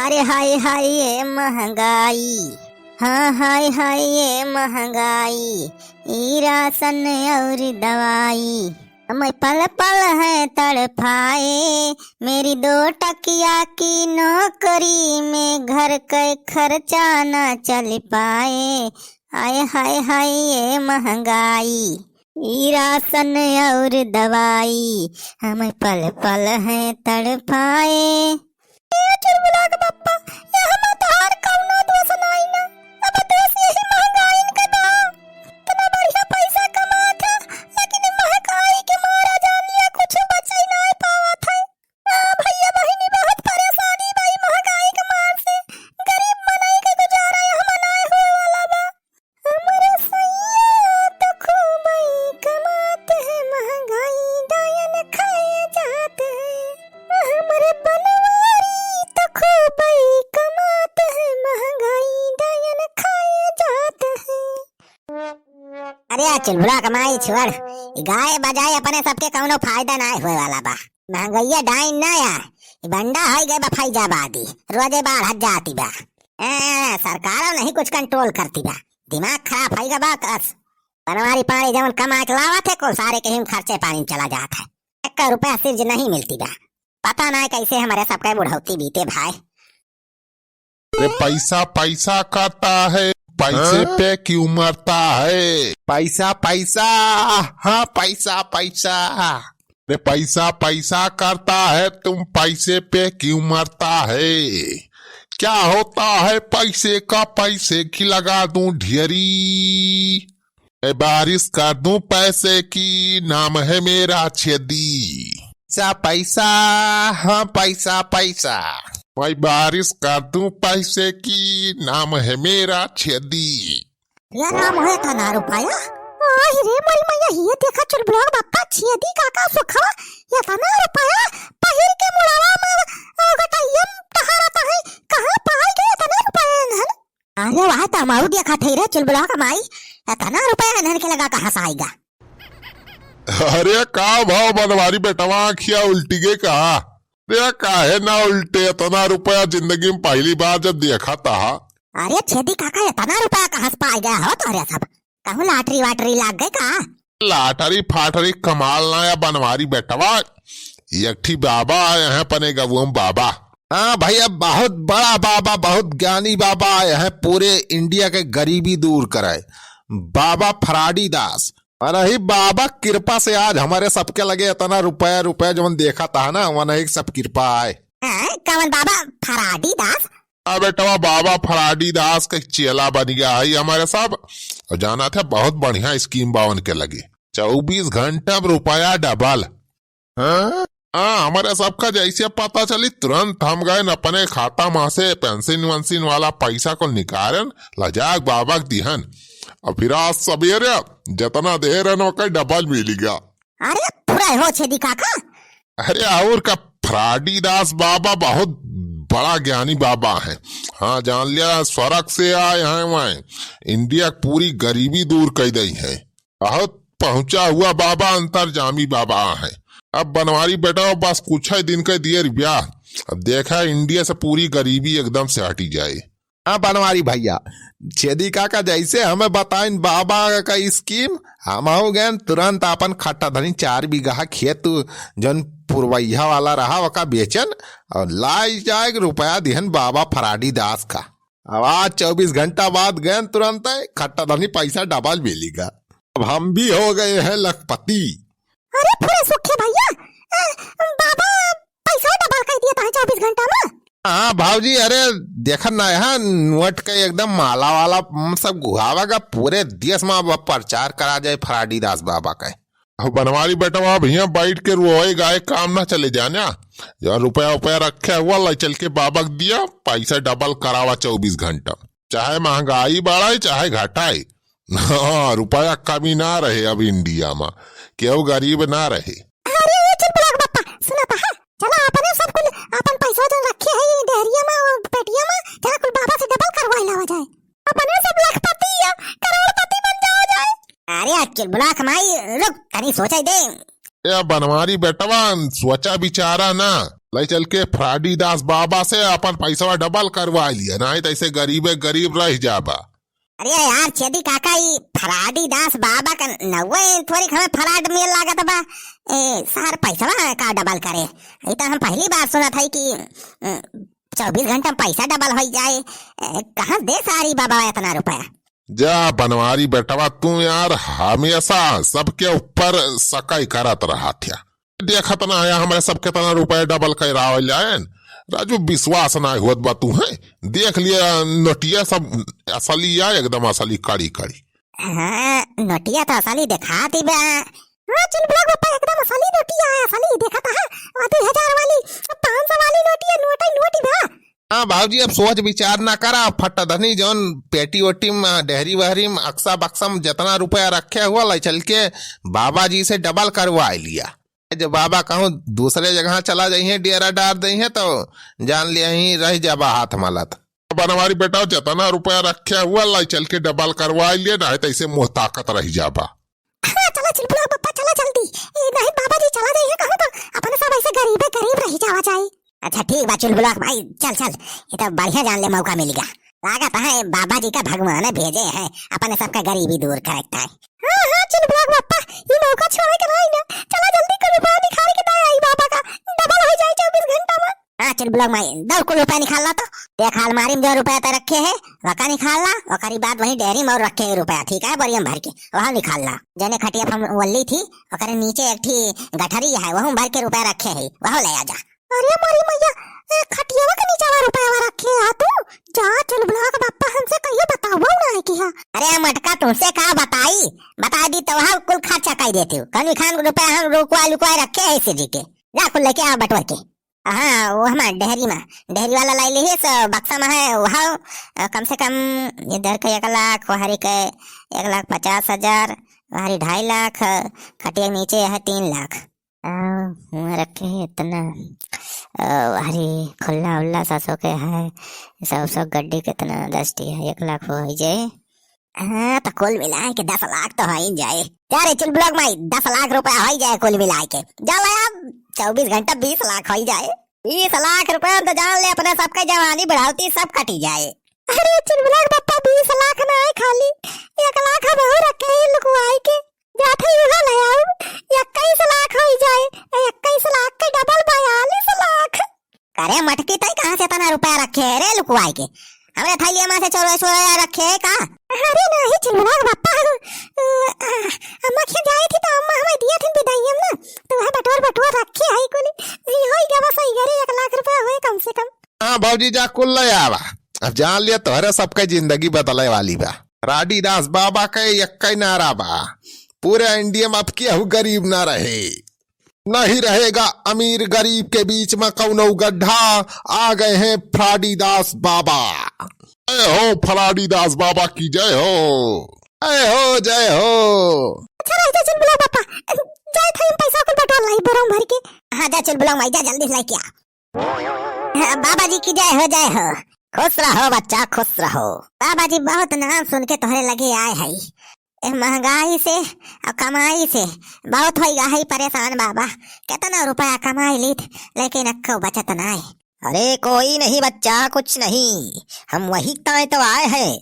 अरे हाय हाय ये महंगाई, हाँ हाय हाय ये महंगाई, ई राशन और दवाई हमें पल पल है तड़पाए। मेरी 2 टकिया की नौकरी में घर के खर्चा न चल पाए। हाय हाय हाय ये महंगाई, ई राशन और दवाई हमें पल पल है तड़पाए। चुलबुला के पप्पा यहाँ मत हार कौनो दोष नहीं ना। अब देश यही महंगाई के बा। कितना बढ़िया पैसा कमात है, लेकिन महंगाई के मारा जानिया कुछ बच ही नहीं पावत है। भैया बहिनी बहुत परेशानी भाई महंगाई के मार से। गरीब मनई के गुजारा यहाँ नहीं होए वाला बा। हमारे सैया तो खूब ही कमाते हैं, महंगाई डायन खाए जाते हैं। हमारे बनवारी तो खूब ही कमाते हैं, महंगाई डायन खाए जाते हैं। अरे चुलबुला कमाई छोड़, गाय बजाए अपने सबके कौनो फायदा नहीं होए वाला बा। महंगाई डाइन ना यार, बंडा हो गए बा फैजाबादी, रोजे बाढ़ हट जाती बा। सरकार नहीं कुछ कंट्रोल करती बा, दिमाग खराब है बा। कस बनवारी पानी जवन कमा के लावत है, को सारे के हिम खर्चे पानी चला जाता है। 1 रुपया सिर्ज नहीं मिलती बा। पता नहीं कैसे हमारे सबके बुढ़ौती बीते भाई। पैसा पैसा खाता है, पैसे पे क्यों मरता है? पैसा पैसा, हाँ पैसा पैसा। अरे पैसा पैसा करता है, तुम पैसे पे क्यों मरता है? क्या होता है पैसे का? पैसे की लगा दूं ढेरी, बारिश कर दूं पैसे की, नाम है मेरा छेदी। पैसा पैसा, हाँ पैसा पैसा। मैं बारिश कर दूं पैसे की, नाम है मेरा छेदी। क्या नाम है तना रुपया? रे मरी मैया ये देखा चुलबुला बापा छेदी काका सुखवा या तना रुपया पहिर के मुड़ावा में गटाइयम टहराता है। कहां पाई गए तना रुपया नन? अरे वहां तमाऊ देखा थे रे चुलबुला कमाई, तना रुपया नन के लगा कहां से आएगा? अरे का भाव बनवारी बेटवा, खिया उल्टी के कहा? काहे ना उल्टे, इतना रुपया जिंदगी में पहली बार जब देखा था। अरे छेदी काका इतना रुपया कहां से पाई गया हो तोरे सब? कहूं लाटरी वाटरी लाग गए का? लाटरी फाटरी कमाल ना या बनवारी बेटवा, एकठी बाबा आए हैं पने गवुम बाबा। हाँ भैया, बहुत बड़ा बाबा, बहुत ज्ञानी बाबा आए हैं, पूरे इंडिया के गरीबी दूर कराए, बाबा फराडी दास। और ही बाबा कृपा से आज हमारे सबके लगे इतना रुपया जो देखा था ना, वह एक सब कृपा आए। कौन बाबा फराडी दास? बेटवा बाबा फराडी दास का चेला बन गया है हमारे सब। जाना था बहुत बढ़िया स्कीम बावन के लगे, 24 घंटा में रुपया डबल। हमारे सबका जैसे पता चली तुरंत हम गए अपने खाता में से पेंशन वेंशन वाला पैसा को निकालन लजाक बाबा दिहन, और फिर आज सवेरे जितना देर है डबल मिल गया। अरे पूरा हो छेदी काका। अरे और का फराडी दास बाबा बहुत बड़ा ज्ञानी बाबा है। हाँ जान लिया, स्वर्ग से आए हैं, वहाँ इंडिया पूरी गरीबी दूर कर दी है। बहुत पहुंचा हुआ बाबा, अंतर्जामी बाबा है। अब बनवारी बेटा बस कुछ ही दिन का दिए रुपया, अब देखा इंडिया से पूरी गरीबी एकदम से हटी जाए। हाँ बनवारी भैया, छेदी काका जैसे हमें बताइन बाबा का स्कीम, हम हो गए तुरंत अपन खट्टा धनी 4 बीघा खेत जन पुरवैया वाला रहा वका बेचन और लाई जाए रुपया दिहन बाबा फराडी दास का। अब आज 24 घंटा बाद गए तुरंत खट्टा धनी पैसा डबल मिलेगा। अब हम भी हो गए हैं लखपति। अरे पूरे सुखे भैया, बाबा पैसा डबल कर दिया था 24 घंटा में। हाँ भावजी, अरे देखा ना यहाँ नोट का एकदम माला वाला सब गुहावा पूरे देश में प्रचार करा जाए फराडी दास बाबा का। बनवारी बेटा भैया बैठ के रोए गाय काम ना चले जाना, जो रुपया रखे हुआ ला चल के बाबा दिया, पैसा डबल करावा 24 घंटा, चाहे महंगाई बढ़ाए चाहे घटाए। हाँ रुपया कमी ना रहे अब इंडिया में, केहू गरीब ना रहे। अपन पैसा जो रखे है डेहरिया में और पेटिया में, जरा कुल बाबा से डबल करवाई लावा जाए, अपने सब लखपति या करोड़पति बन जाओ जाए। अरे चुलबुला कमाई रुक तनी सोचा दे। बनवारी बेटवा सोचा बिचारा ना, ले चल के फ्राडी दास बाबा से अपन पैसा डबल करवा लिया, नहीं तो ऐसे गरीबे गरीब रह जाबा। अरे यार छेदी काका ई फराडी दास बाबा का नवे थोड़ी हमें फराड में लागत बा। सार पैसा का डबल करे, ये तो हम पहली बार सुना था कि 24 घंटा में पैसा डबल हो जाए। कहाँ दे सारी बाबा इतना रुपया। जा बनवारी बेटवा तू यार हमेशा सबके ऊपर सकाई करत रहा था, देखत ना आया हमारे सबके तना रुपया डबल करावल जाए। राजू विश्वास ना होत बा तू है, देख लिया नोटिया सब असली या एकदम असली कड़ी कड़ी। हाँ नोटिया तो असली दिखा दी बा। हाँ चल ब्लॉग पापा एकदम असली नोटिया है, असली देखा था। 2000 वाली 500 वाली नोटिया नोटी बा। हाँ भाजी अब सोच विचार ना करा, फट धनी जौन पेटी ओटी में डेहरी वहरी में अक्सा बक्सा में जितना रुपया रखे हुआ ले चल के बाबा जी से डबल करवा लिया। जब बाबा कहूँ दूसरे जगह चला जाइए डेरा डार दही तो जान लिया ही रह जाबा हाथ मलत। बनवारी बेटा जितना रुपया रखे हुआ लाई चल के डबल करवा लिया, नहीं तो ऐसे मुँह ताकत रह जाबा। हाँ चला चल बुला पापा चला जल्दी। नहीं बाबा जी चला जाइए कहूँ तो अपने सब ऐसे गरीब रह जावा चाहिए। अच्छा ठीक बा चुल बुला भाई चल चल, ये तो बढ़िया जान ले मौका मिल गया। लागत है बाबा जी का भगवान भेजे है अपने सबका गरीबी दूर करता है। हाँ हाँ चल बुला पापा ये मौका छोड़े के नहीं ना, चला जल्दी कर रुपया निकाल के दे आई बाबा का डबल हो जाए 24 घंटा में। हाँ चल बुला भाई 10 को रुपया निकाल ला तो देख अलमारी में जो रुपया तो रखे है वका निकाल ला, वकारी बाद वही डेयरी में और रखे है रुपया, ठीक है बोरियम भर के वहाँ निकाल ला। जने खटिया हम वल्ली थी वकारी नीचे एक ठी गठरी है वहाँ भर के रुपया रखे है वहाँ ले आ जा। अरे मारी मैया खटिया का नीचे वाला रुपया रखे है तू जा चल बुला के पापा हमसे कहियो बताओ ना है कि। अरे मटका तुमसे कहा बता दी तो वहाँ कुल खर्चा कर देती हूँ। कभी खान रुपया हम रुकवा रखे है इसी जी के, जा कुल लेके आ बटवर के। हाँ वो हमारे डेहरी वाला लाई ली है बक्सा में है वहाँ कम से कम इधर के 1 लाख वहारी के 1,50,000 वहारी 2.5 लाख, खटिया नीचे है 3 लाख रखे है इतना। हरी खुल्ला उल्ला सासों के है सब गड्डी कितना 10 है 1 लाख हो ही जाए। हाँ तो कुल मिला के 10 लाख तो हो ही जाए। यार चल ब्लॉग में 10 लाख रुपया हो ही जाए कुल मिला के। जाओ यार 24 घंटा 20 लाख हो ही जाए। 20 लाख रुपया तो जान ले अपने सबका जवानी बढ़ाती सब कटी जाए। अरे चल ब्लॉग पापा 20 लाख ना है खाली 1 लाख हम और रखे हैं लुकवाई के जाते ही वहाँ ले आओ 21 लाख हो ही जाए। 21 लाख के डबल 42 लाख। अरे मटकी तय कहाँ से इतना रुपया रखे है रे लुकवाई के, हमने थैलिया में से चोरा रखे है का। अरे नहीं चिल्ला पापा अम्मा के जाए थी तो अम्मा हमें दिया थी बिदाई हम ना तो वह बटोर रखे है कुल नहीं हो गया बस ही गरे 1 लाख रुपया हुए कम से कम। हाँ भाजी जा कुल ले आवा, अब जान लिया तोहरे सबका जिंदगी बदले वाली बा। राडी दास बाबा का एक नारा बा, पूरे इंडिया में अब केहू गरीब ना रहे, नहीं रहेगा अमीर गरीब के बीच में कौनो गड्ढा। आ गए हैं फ्राडी दास बाबा। जय हो फ्राडी दास बाबा की जय हो। जय हो। अच्छा राजा चल बुला पापा जाए थे हम पैसा को बटोर लाई बरों भर के। हाँ जा चल बुला जा जल्दी लाई क्या। बाबा जी की जय हो। खुश रहो बच्चा खुश रहो। बाबा जी बहुत नाम सुन के तोहरे लगे आए है, महंगाई से और कमाई से बहुत हो गया है परेशान बाबा। कितना रुपया कमाई लीत लेकिन अक्को बचत ना है। अरे कोई नहीं बच्चा कुछ नहीं, हम वही तो आए हैं।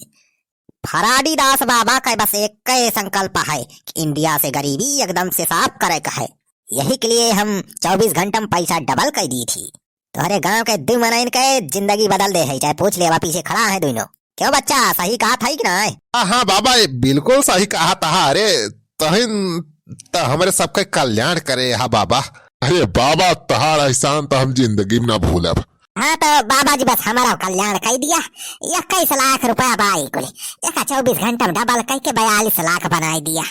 फराडी दास बाबा का बस एक संकल्प है कि इंडिया से गरीबी एकदम से साफ करे का है, यही के लिए हम 24 घंटा में पैसा डबल कर दी थी। तुम्हारे गांव के 2 महीने के जिंदगी बदल दे है, चाहे पूछ ले पीछे खड़ा है दोनों। क्यों बच्चा सही कहा था कि ना। हाँ बाबा बिल्कुल सही कहा था। अरे तहिन तो हमारे सबका कल्याण करे। हाँ बाबा। अरे बाबा तहार एहसान तो हम जिंदगी में ना भूलब। हाँ तो बाबा जी बस हमारा कल्याण कर दिया। 21 लाख रुपया बाई को 24 घंटा में डबल करके 42 लाख बना दिया।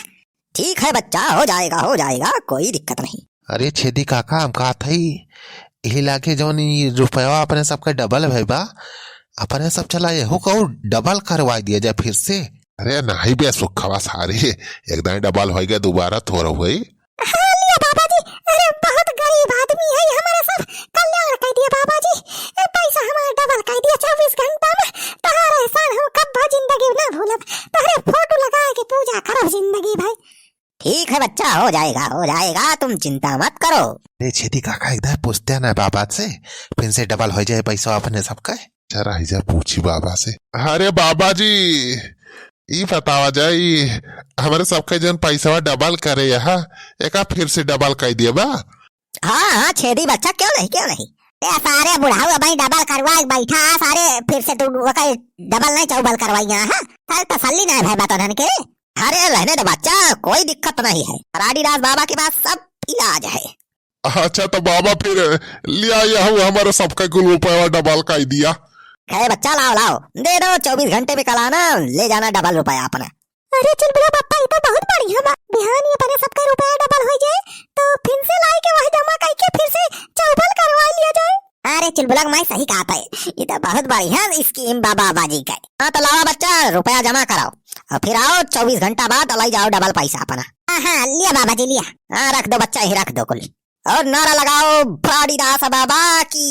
ठीक है बच्चा हो जाएगा कोई दिक्कत नहीं। अरे छेदी काका हम कहा था यही लाके जो रुपया अपने सबका डबल है बा अपने सब चला हो कहो डबल करवा दिया जाए फिर से। अरे नहीं बे सुखवा सारे एकदम डबल हो गया दोबारा थोड़ा हुई। बाबा जी अरे बहुत गरीब आदमी है हमारा सब कल्याण कर दिया बाबा जी, पैसा हमारा डबल कर दिया 24 घंटा में। तुम्हारा एहसान हम कब जिंदगी ना भूलब। तुम्हारे फोटो लगा के पूजा करो जिंदगी भाई। ठीक है बच्चा बच्चा, हो जाएगा, तुम चिंता मत करो। रे छेदी काका इधर पूछते हैं ना बाबा से, फिर से डबल हो जाए पैसा अपने सबका। जरा इधर पूछी बाबा से। अरे बाबा जी, ई बतावा जाए हमारे सबके जन पैसा डबल करे यहाँ एका फिर से डबल कर दिए बा। हाँ छेदी बच्चा, क्यों नहीं ये सारे बुढ़ाऊ भाई डबल करवा बैठा, सारे फिर से तू डबल नहीं चौबल करवाई यहाँ, सारे तसल्ली नहीं भाई बात धन के। अरे रहने दे बच्चा, कोई दिक्कत नहीं है, राडीदास बाबा के पास सब इलाज है। अच्छा तो बाबा फिर लिया यह हमारे सबका कुल रुपया डबल कर दिया। कहे बच्चा लाओ दे दो, 24 घंटे में कल आना, ले जाना डबल रुपया अपना। अरे चुलबुला पापा, ये तो बहुत बढ़िया बा, बिहान ये अपने सबका रुपया डबल हो जाए तो फिर से लाई के वही जमा करके फिर से चौबल करवा लिया जाए। अरे चुलबुला मैं सही कहा था, ये तो बहुत बढ़िया स्कीम बाबा बाजी का। हाँ तो लाओ बच्चा, रुपया जमा कराओ और फिर आओ 24 घंटा बाद लाई जाओ डबल पैसा अपना। हाँ लिया बाबा जी लिया। हाँ रख दो बच्चा, ही रख दो कुल, और नारा लगाओ फ्राडीदास बाबा की।